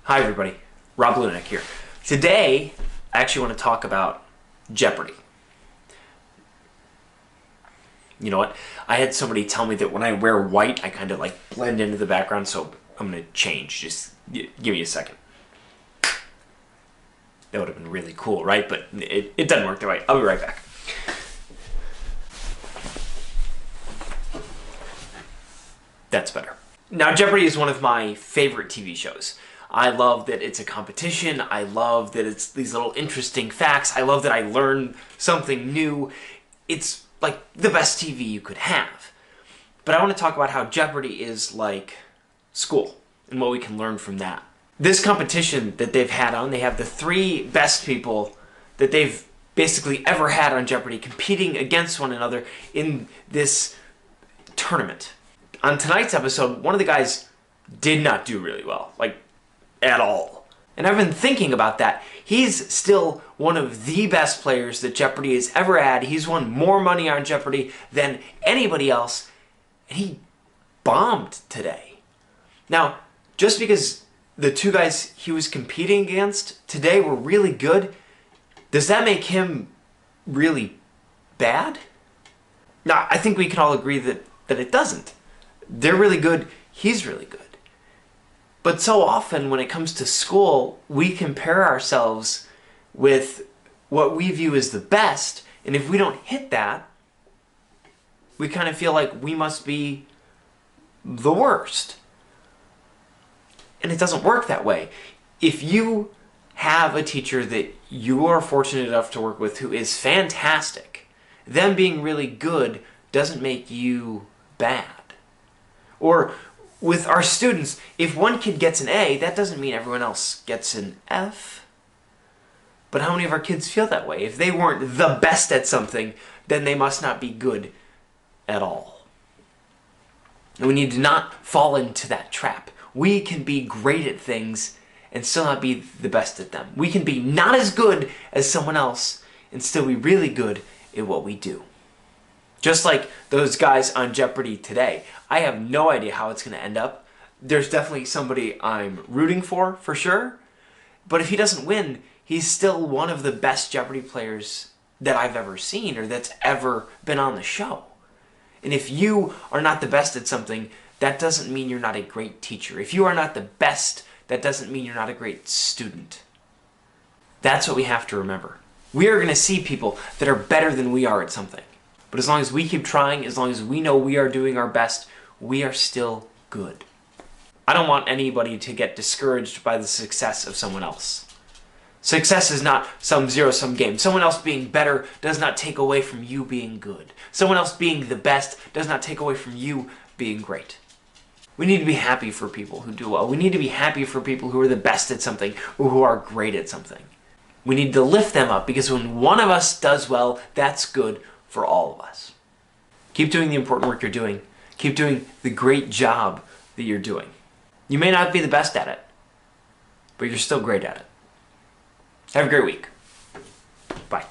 Hi everybody, Rob Lunek here. Today, I actually want to talk about Jeopardy. You know what? I had somebody tell me that when I wear white, I kind of like blend into the background, so I'm going to change. Just give me a second. That would have been really cool, right? But it doesn't work that way. I'll be right back. That's better. Now, Jeopardy is one of my favorite TV shows. I love that it's a competition. I love that it's these little interesting facts. I love that I learn something new. It's like the best TV you could have. But I want to talk about how Jeopardy is like school and what we can learn from that. This competition that they've had on, they have the 3 best people that they've basically ever had on Jeopardy competing against one another in this tournament. On tonight's episode, one of the guys did not do really well, like at all. And I've been thinking about that. He's still one of the best players that Jeopardy has ever had. He's won more money on Jeopardy than anybody else, and he bombed today. Now, just because the 2 guys he was competing against today were really good, does that make him really bad? No, I think we can all agree that it doesn't. They're really good, he's really good. But so often when it comes to school, we compare ourselves with what we view as the best, and if we don't hit that, we kind of feel like we must be the worst. And it doesn't work that way. If you have a teacher that you are fortunate enough to work with who is fantastic, them being really good doesn't make you bad. Or with our students, if one kid gets an A, that doesn't mean everyone else gets an F. But how many of our kids feel that way? If they weren't the best at something, then they must not be good at all. And we need to not fall into that trap. We can be great at things and still not be the best at them. We can be not as good as someone else and still be really good at what we do. Just like those guys on Jeopardy today. I have no idea how it's going to end up. There's definitely somebody I'm rooting for sure. But if he doesn't win, he's still one of the best Jeopardy players that I've ever seen or that's ever been on the show. And if you are not the best at something, that doesn't mean you're not a great teacher. If you are not the best, that doesn't mean you're not a great student. That's what we have to remember. We are going to see people that are better than we are at something. But as long as we keep trying, as long as we know we are doing our best, we are still good. I don't want anybody to get discouraged by the success of someone else. Success is not some zero-sum game. Someone else being better does not take away from you being good. Someone else being the best does not take away from you being great. We need to be happy for people who do well. We need to be happy for people who are the best at something or who are great at something. We need to lift them up because when one of us does well, that's good for all of us. Keep doing the important work you're doing. Keep doing the great job that you're doing. You may not be the best at it, but you're still great at it. Have a great week. Bye.